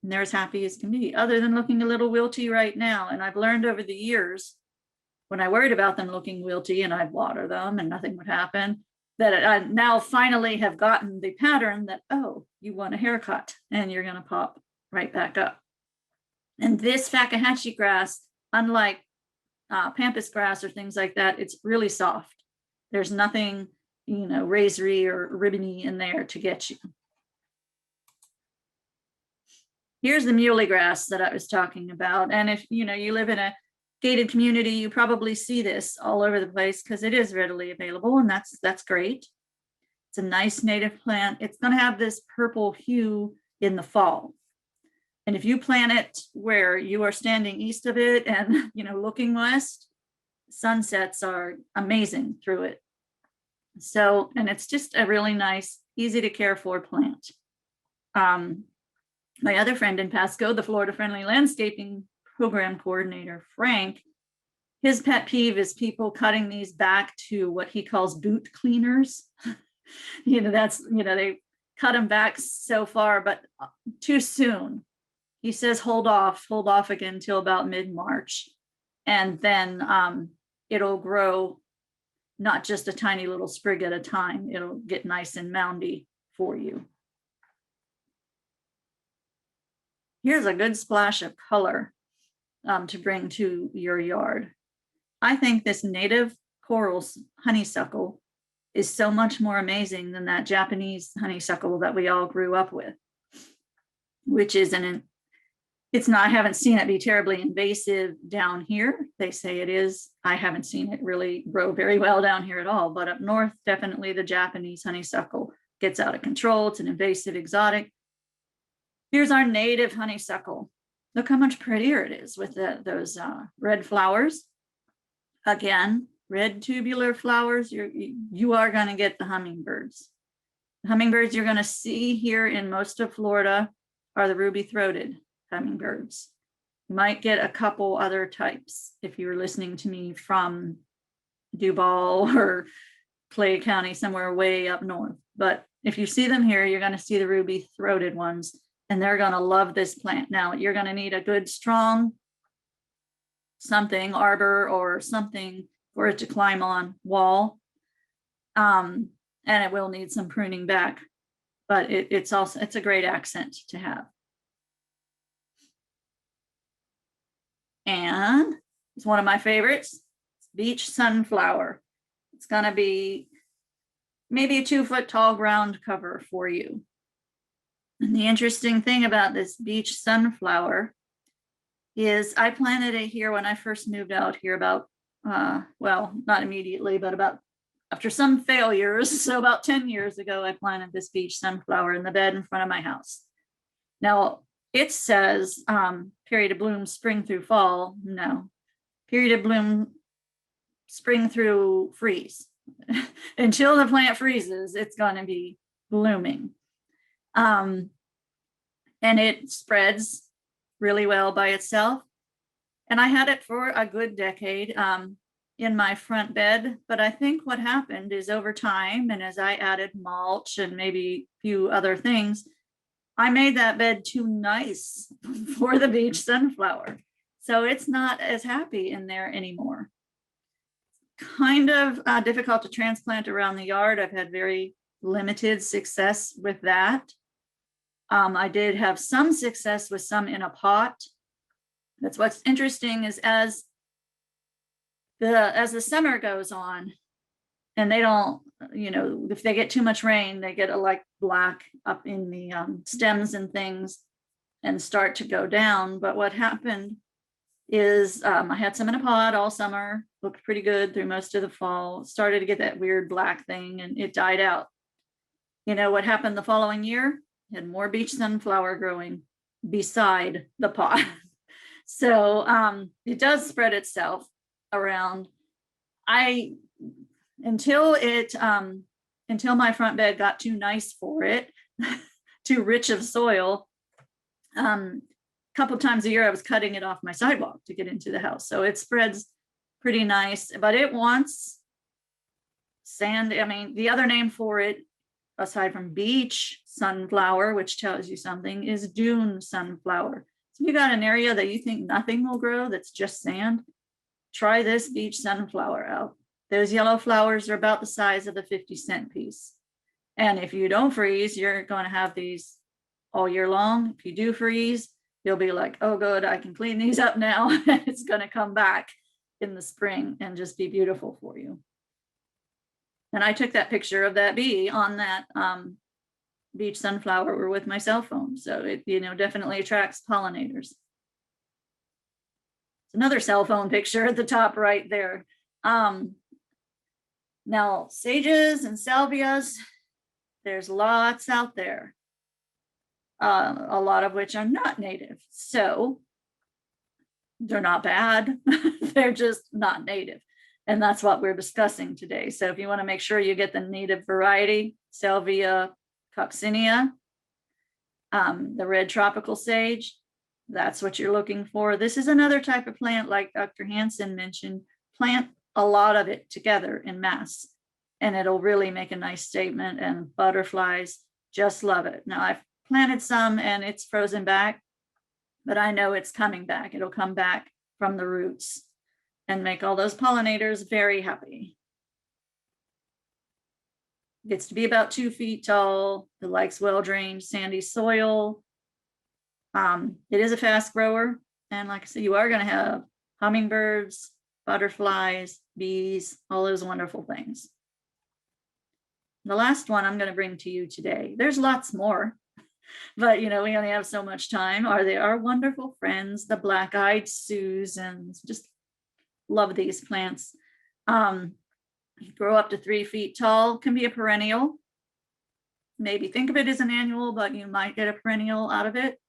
And they're as happy as can be, other than looking a little wilty right now. And I've learned over the years, when I worried about them looking wilty and I'd water them and nothing would happen, that I now finally have gotten the pattern that, oh, you want a haircut and you're going to pop right back up. And this Fakahatchee grass, unlike pampas grass or things like that, it's really soft. There's nothing, you know, razory or ribbony in there to get you. Here's the muley grass that I was talking about. And if, you know, you live in a gated community, you probably see this all over the place because it is readily available, and that's great. It's a nice native plant. It's going to have this purple hue in the fall. And if you plant it where you are standing east of it and, you know, looking west, sunsets are amazing through it. So, and it's just a really nice, easy to care for plant. My other friend in Pasco, the Florida Friendly Landscaping Program Coordinator, Frank, his pet peeve is people cutting these back to what he calls boot cleaners. You know, that's, you know, they cut them back so far, but too soon. He says, hold off again until about mid-March. And then it'll grow not just a tiny little sprig at a time. It'll get nice and moundy for you. Here's a good splash of color to bring to your yard. I think this native coral honeysuckle is so much more amazing than that Japanese honeysuckle that we all grew up with, which is it's not, I haven't seen it be terribly invasive down here. They say it is. I haven't seen it really grow very well down here at all, but up north, definitely the Japanese honeysuckle gets out of control. It's an invasive exotic. Here's our native honeysuckle. Look how much prettier it is with those red flowers. Again, red tubular flowers. You are going to get the hummingbirds. The hummingbirds you're going to see here in most of Florida are the ruby-throated hummingbirds. You might get a couple other types if you were listening to me from Duval or Clay County, somewhere way up north. But if you see them here, you're going to see the ruby-throated ones. And they're going to love this plant. Now, you're going to need a good, strong something, arbor or something for it to climb on wall. And it will need some pruning back, but it's a great accent to have. And it's one of my favorites, beach sunflower. It's going to be maybe a 2-foot tall ground cover for you. And the interesting thing about this beach sunflower is I planted it here when I first moved out here about, well, not immediately, but about after some failures. So about 10 years ago, I planted this beach sunflower in the bed in front of my house. Now it says period of bloom spring through fall. No, period of bloom spring through freeze. Until the plant freezes, it's going to be blooming. And it spreads really well by itself. And I had it for a good decade in my front bed. But I think what happened is over time, and as I added mulch and maybe a few other things, I made that bed too nice for the beach sunflower. So it's not as happy in there anymore. Kind of difficult to transplant around the yard. I've had very limited success with that. I did have some success with some in a pot. That's what's interesting is as the summer goes on and they don't, you know, if they get too much rain, they get like black up in the stems and things and start to go down. But what happened is I had some in a pot all summer, looked pretty good through most of the fall, started to get that weird black thing and it died out. You know what happened the following year? Had more beach sunflower growing beside the pot. So it does spread itself around. Until my front bed got too nice for it, too rich of soil, couple times a year I was cutting it off my sidewalk to get into the house. So it spreads pretty nice, but it wants sand. I mean, the other name for it, aside from beach sunflower, which tells you something, is dune sunflower. So if you got an area that you think nothing will grow, that's just sand, try this beach sunflower out. Those yellow flowers are about the size of a 50-cent piece. And if you don't freeze, you're going to have these all year long. If you do freeze, you'll be like, oh, good, I can clean these up now. It's going to come back in the spring and just be beautiful for you. And I took that picture of that bee on that beach sunflower with my cell phone. So it, definitely attracts pollinators. It's another cell phone picture at the top right there. Now, sages and salvias, there's lots out there, a lot of which are not native. So they're not bad, they're just not native. And that's what we're discussing today. So if you want to make sure you get the native variety, Salvia coccinea, the red tropical sage, that's what you're looking for. This is another type of plant, like Dr. Hansen mentioned, plant a lot of it together in mass, and it'll really make a nice statement, and butterflies just love it. Now I've planted some and it's frozen back, but I know it's coming back. It'll come back from the roots and make all those pollinators very happy. Gets to be about 2 feet tall. It likes well-drained sandy soil. It is a fast grower. And like I said, you are going to have hummingbirds, butterflies, bees, all those wonderful things. The last one I'm going to bring to you today, there's lots more, but we only have so much time, are they our wonderful friends, the black-eyed Susans. Just love these plants. Grow up to 3 feet tall, can be a perennial. Maybe think of it as an annual, but you might get a perennial out of it.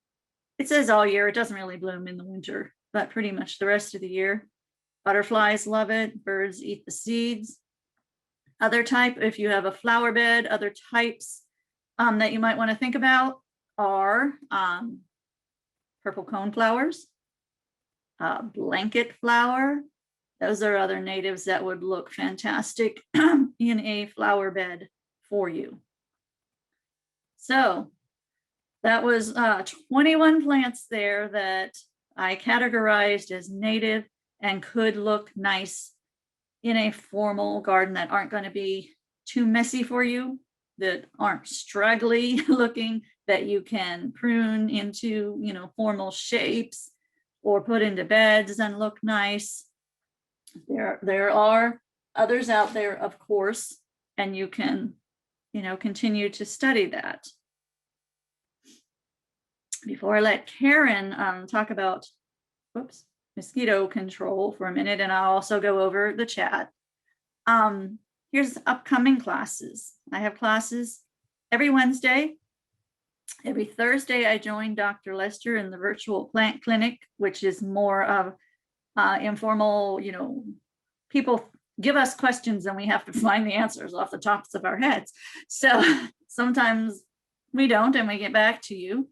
It says all year, it doesn't really bloom in the winter, but pretty much the rest of the year. Butterflies love it, birds eat the seeds. Other type, if you have a flower bed, other types that you might want to think about are purple cone flowers, blanket flower. Those are other natives that would look fantastic in a flower bed for you. So that was 21 plants there that I categorized as native and could look nice in a formal garden, that aren't going to be too messy for you, that aren't straggly looking, that you can prune into, formal shapes or put into beds and look nice. There are others out there, of course, and you can, continue to study that. Before I let Karen talk about, mosquito control for a minute, and I'll also go over the chat. Here's upcoming classes. I have classes every Wednesday. Every Thursday, I join Dr. Lester in the virtual plant clinic, which is more of informal, people give us questions and we have to find the answers off the tops of our heads. So sometimes we don't, and we get back to you.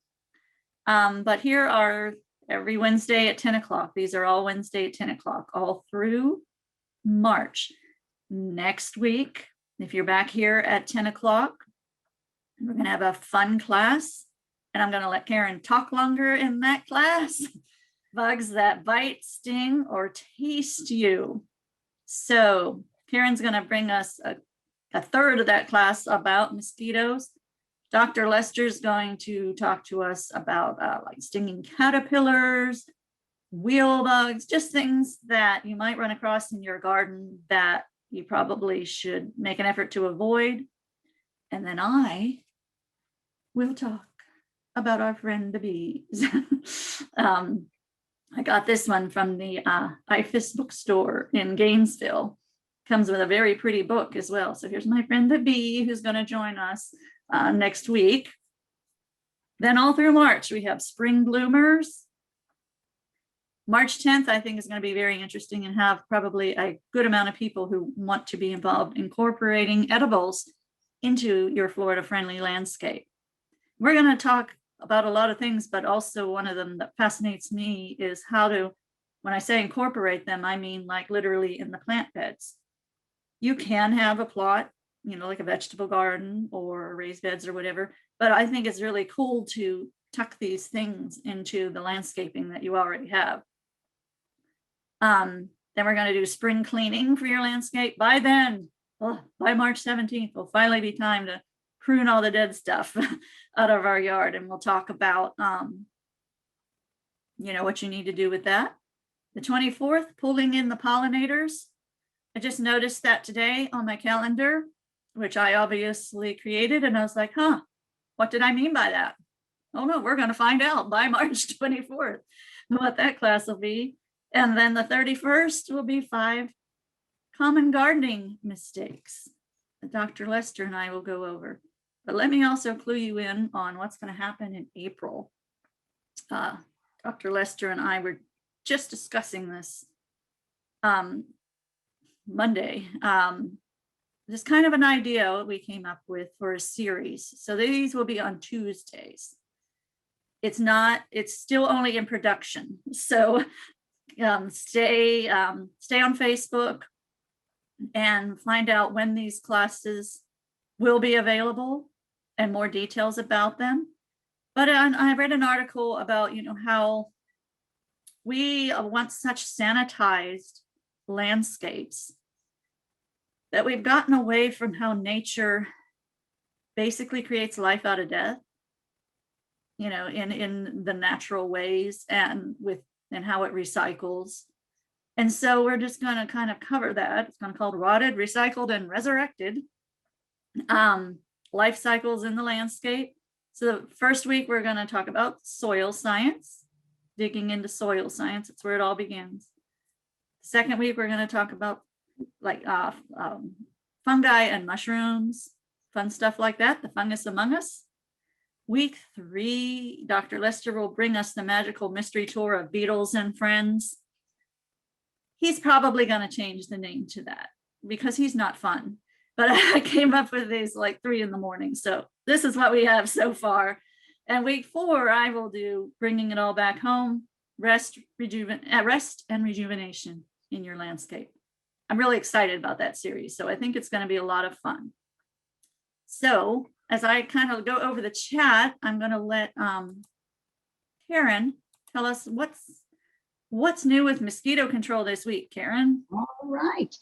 But here are every Wednesday at 10 o'clock. These are all Wednesday at 10 o'clock, all through March. Next week, if you're back here at 10 o'clock, we're going to have a fun class, and I'm going to let Karen talk longer in that class. Bugs that bite, sting, or taste you. So Karen's going to bring us a third of that class about mosquitoes. Dr. Lester's going to talk to us about like stinging caterpillars, wheel bugs, just things that you might run across in your garden that you probably should make an effort to avoid. And then I will talk about our friend the bees. I got this one from the IFIS bookstore in Gainesville. Comes with a very pretty book as well. So here's my friend the bee, who's going to join us next week. Then all through March, we have spring bloomers. March 10th, I think, is going to be very interesting, and have probably a good amount of people who want to be involved incorporating edibles into your Florida-friendly landscape. We're going to talk about a lot of things, but also one of them that fascinates me is how to, when I say incorporate them, I mean like literally in the plant beds. You can have a plot, like a vegetable garden or raised beds or whatever, but I think it's really cool to tuck these things into the landscaping that you already have. Then we're going to do spring cleaning for your landscape. By then, by March 17th, will finally be time to prune all the dead stuff out of our yard. And we'll talk about, what you need to do with that. The 24th, pulling in the pollinators. I just noticed that today on my calendar, which I obviously created. And I was like, what did I mean by that? Oh no, we're going to find out by March 24th what that class will be. And then the 31st will be 5 common gardening mistakes that Dr. Lester and I will go over. But let me also clue you in on what's going to happen in April. Dr. Lester and I were just discussing this Monday. Just kind of an idea we came up with for a series. So these will be on Tuesdays. It's still only in production. So stay on Facebook and find out when these classes will be available and more details about them. But I read an article about, how we want such sanitized landscapes that we've gotten away from how nature basically creates life out of death, in the natural ways and how it recycles. And so we're just going to kind of cover that. It's going to be called Rotted, Recycled, and Resurrected. Life cycles in the landscape. So the first week, we're going to talk about soil science, digging into soil science. It's where it all begins. Second week, we're going to talk about fungi and mushrooms, fun stuff like that, the fungus among us. Week 3, Dr. Lester will bring us the magical mystery tour of beetles and friends. He's probably going to change the name to that because he's not fun. But I came up with these like 3 a.m. So this is what we have so far. And week 4, I will do bringing it all back home, rest and rejuvenation in your landscape. I'm really excited about that series. So I think it's going to be a lot of fun. So as I kind of go over the chat, I'm going to let Karen tell us what's new with mosquito control this week. Karen? All right.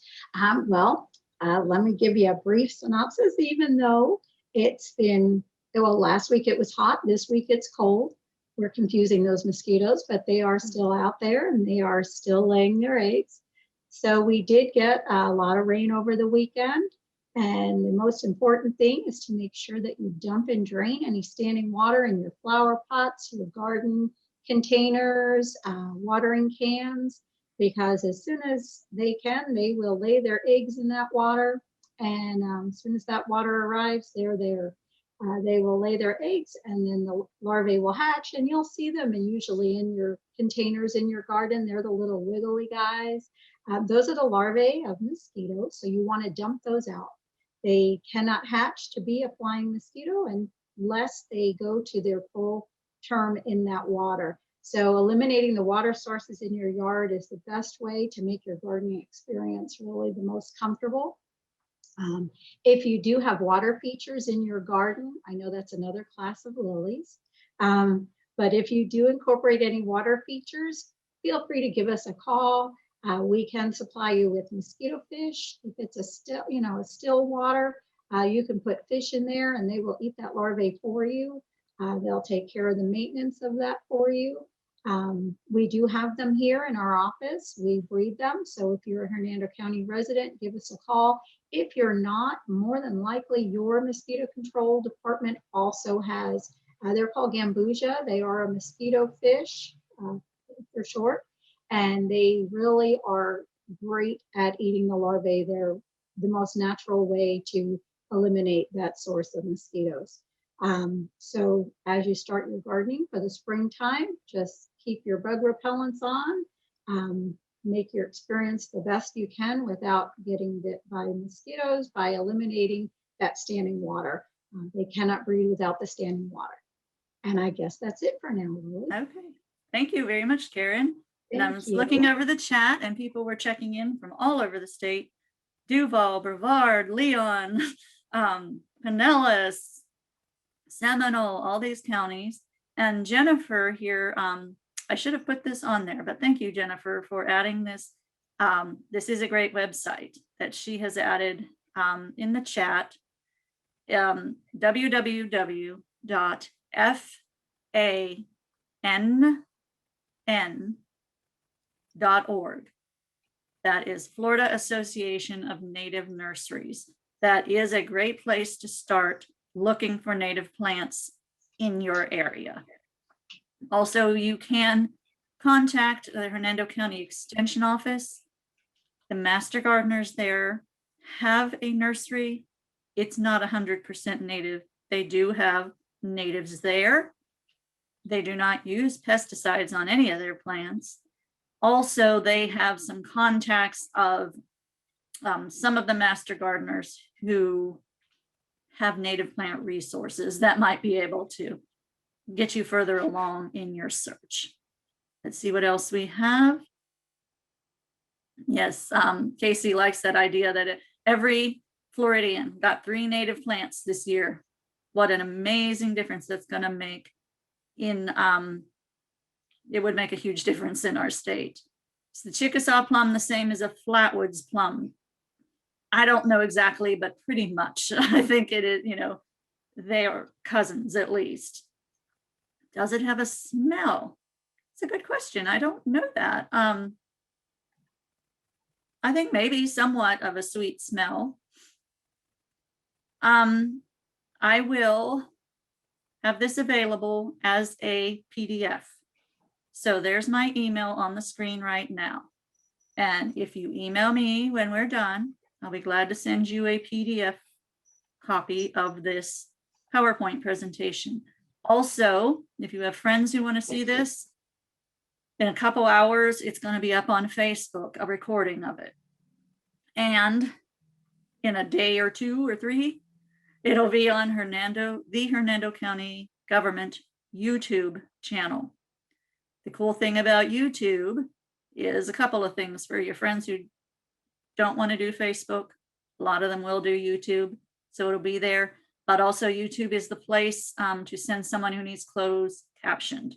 Let me give you a brief synopsis, even though last week it was hot, this week it's cold. We're confusing those mosquitoes, but they are still out there and they are still laying their eggs. So we did get a lot of rain over the weekend. And the most important thing is to make sure that you dump and drain any standing water in your flower pots, your garden containers, watering cans, because as soon as they can, they will lay their eggs in that water. And as soon as that water arrives, they're there. They will lay their eggs and then the larvae will hatch and you'll see them. And usually in your containers in your garden, they're the little wiggly guys. Those are the larvae of mosquitoes. So you want to dump those out. They cannot hatch to be a flying mosquito unless they go to their full term in that water. So eliminating the water sources in your yard is the best way to make your gardening experience really the most comfortable. If you do have water features in your garden, I know that's another class of lilies, but if you do incorporate any water features, feel free to give us a call. We can supply you with mosquito fish. If it's a still water, you can put fish in there and they will eat that larvae for you. They'll take care of the maintenance of that for you. We do have them here in our office. We breed them. So if you're a Hernando County resident, give us a call. If you're not, more than likely your mosquito control department also has, they're called gambusia. They are a mosquito fish for short. And they really are great at eating the larvae. They're the most natural way to eliminate that source of mosquitoes. So as you start your gardening for the springtime, just keep your bug repellents on. Make your experience the best you can without getting bit by mosquitoes by eliminating that standing water. They cannot breed without the standing water. And I guess that's it for now, Lily. Okay. Thank you very much, Karen. And I Thank was you. looking over the chat and people were checking in from all over the state. Duval, Brevard, Leon, Pinellas, Seminole, all these counties. And Jennifer here, I should have put this on there, but thank you, Jennifer, for adding this. This is a great website that she has added in the chat. www.fann.org. That is Florida Association of Native Nurseries. That is a great place to start looking for native plants in your area. Also, you can contact the Hernando County Extension Office. The master gardeners there have a nursery. It's not 100% native. They do have natives there. They do not use pesticides on any of their plants. Also, they have some contacts of some of the master gardeners who have native plant resources that might be able to get you further along in your search. Let's see what else we have. Yes, Casey likes that idea that every Floridian got 3 native plants this year. What an amazing difference that's going to make in, it would make a huge difference in our state. Is the Chickasaw plum the same as a Flatwoods plum? I don't know exactly, but pretty much. I think it is, you know, they are cousins at least. Does it have a smell? It's a good question. I don't know that. I think maybe somewhat of a sweet smell. I will have this available as a PDF. So there's my email on the screen right now. And if you email me when we're done, I'll be glad to send you a PDF copy of this PowerPoint presentation. Also, if you have friends who want to see this, in a couple hours, it's going to be up on Facebook, a recording of it. And in a day or 2 or 3, it'll be on the Hernando County Government YouTube channel. The cool thing about YouTube is a couple of things for your friends who don't want to do Facebook. A lot of them will do YouTube, so it'll be there. But also YouTube is the place to send someone who needs closed captioned.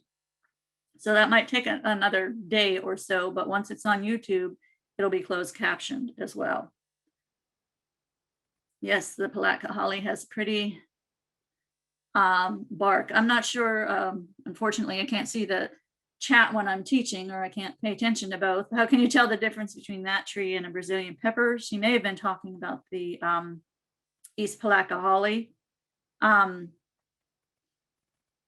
So that might take another day or so, but once it's on YouTube, it'll be closed captioned as well. Yes, the Palatka holly has pretty bark. I'm not sure, unfortunately, I can't see the chat when I'm teaching, or I can't pay attention to both. How can you tell the difference between that tree and a Brazilian pepper? She may have been talking about the East Palatka holly.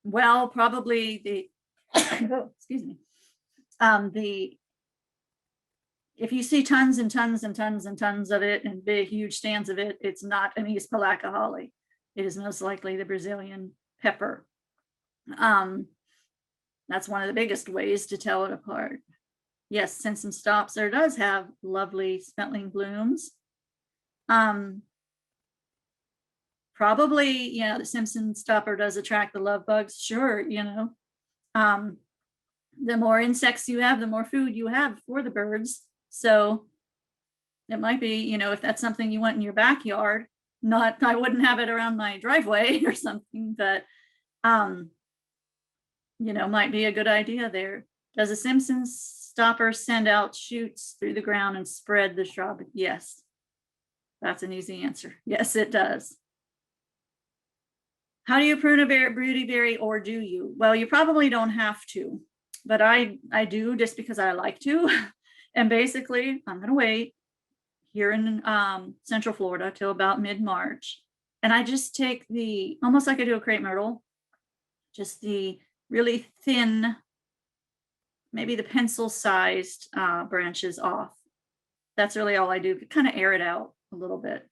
Well, probably the, oh, excuse me. If you see tons and tons and tons and tons of it and big, huge stands of it, it's not an East Palatka holly. It is most likely the Brazilian pepper. That's one of the biggest ways to tell it apart. Yes, Simpson Stopser does have lovely spentling blooms. Probably, you know, the Simpson stopper does attract the love bugs. Sure, you know, the more insects you have, the more food you have for the birds. So it might be, you know, if that's something you want in your backyard, not, I wouldn't have it around my driveway or something, but, you know, might be a good idea there. Does a Simpson stopper send out shoots through the ground and spread the shrub? Yes, that's an easy answer. Yes, it does. How do you prune a broody berry, or do you? Well, you probably don't have to, but I do just because I like to. And basically, I'm going to wait here in Central Florida till about mid-March. And I just take the, almost like I do a crepe myrtle, just the really thin, maybe the pencil-sized branches off. That's really all I do. Kind of air it out a little bit.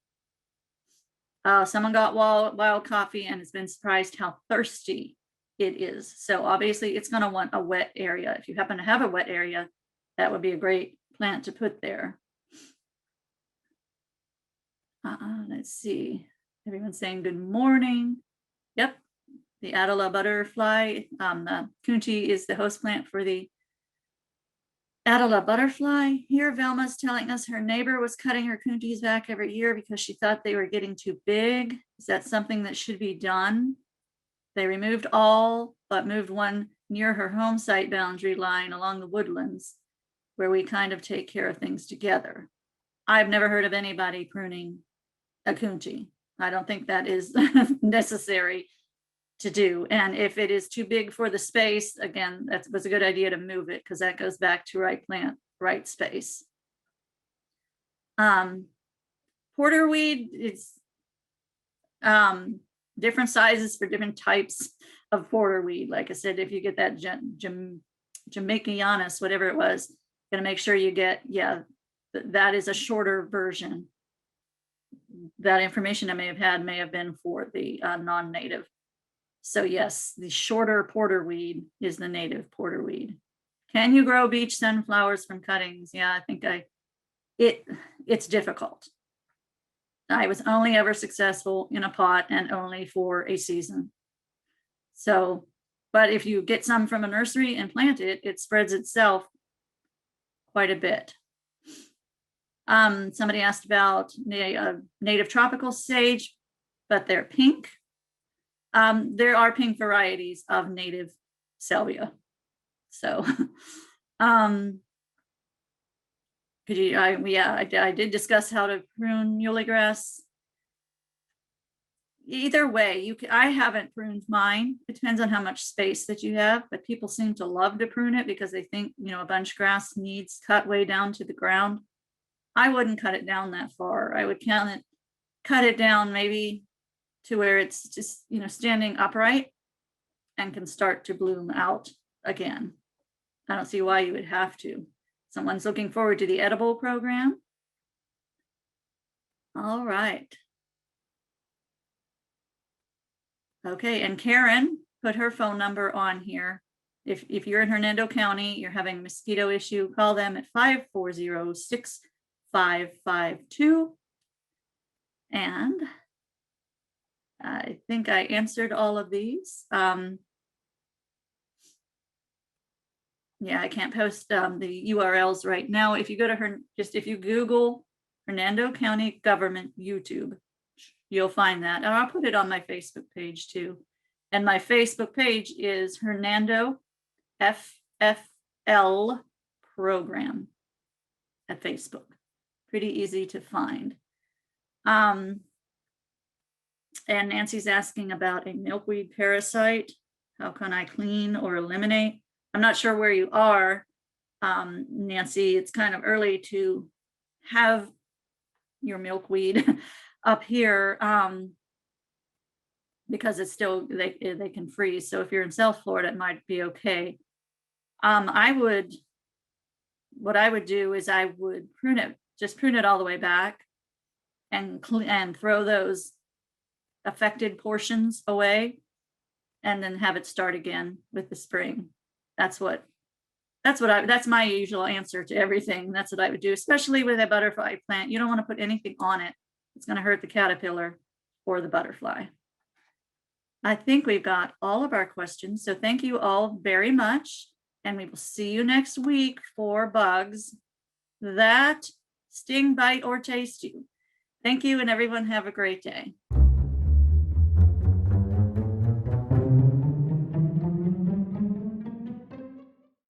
Someone got wild coffee and has been surprised how thirsty it is. So obviously it's going to want a wet area. If you happen to have a wet area, that would be a great plant to put there. Let's see. Everyone's saying good morning. Yep. the Adela butterfly. The Kunti is the host plant for the Adela butterfly. Here, Velma's telling us her neighbor was cutting her Kuntis back every year because she thought they were getting too big. Is that something that should be done? They removed all but moved one near her home site boundary line along the woodlands, where we kind of take care of things together. I've never heard of anybody pruning a Kunti. I don't think that is necessary to do. And if it is too big for the space, again, that was a good idea to move it, because that goes back to right plant, right space. Porterweed is different sizes for different types of porterweed. Like I said, if you get that Jamaicanus, whatever it was, gonna make sure you get, yeah, that is a shorter version. That information I may have been for the non-native. So yes, the shorter porterweed is the native porterweed. Can you grow beach sunflowers from cuttings? Yeah, I think it's difficult. I was only ever successful in a pot and only for a season. So, but if you get some from a nursery and plant it, it spreads itself quite a bit. Somebody asked about native tropical sage, but they're pink. There are pink varieties of native salvia. So, could you, I did discuss how to prune muley grass. Either way, I haven't pruned mine. It depends on how much space that you have, but people seem to love to prune it because they think, a bunch grass needs cut way down to the ground. I wouldn't cut it down that far. I would cut it down maybe to where it's just, standing upright and can start to bloom out again. I don't see why you would have to. Someone's looking forward to the edible program. All right. Okay, and Karen put her phone number on here. If you're in Hernando County, you're having a mosquito issue, call them at 540-6552. And I think I answered all of these. Yeah, I can't post the URLs right now. If you go to if you Google Hernando County Government YouTube, you'll find that. And I'll put it on my Facebook page too. And my Facebook page is Hernando FFL program at Facebook. Pretty easy to find. And Nancy's asking about a milkweed parasite. How can I clean or eliminate? I'm not sure where you are, Nancy. It's kind of early to have your milkweed up here because it's still, they can freeze. So if you're in South Florida, it might be okay. What I would do is I would prune it all the way back and throw those affected portions away and then have it start again with the spring. That's my usual answer to everything. That's what I would do, especially with a butterfly plant. You don't want to put anything on it. It's going to hurt the caterpillar or the butterfly. I think we've got all of our questions. So thank you all very much. And we will see you next week for bugs that sting, bite, or taste you. Thank you, and everyone have a great day.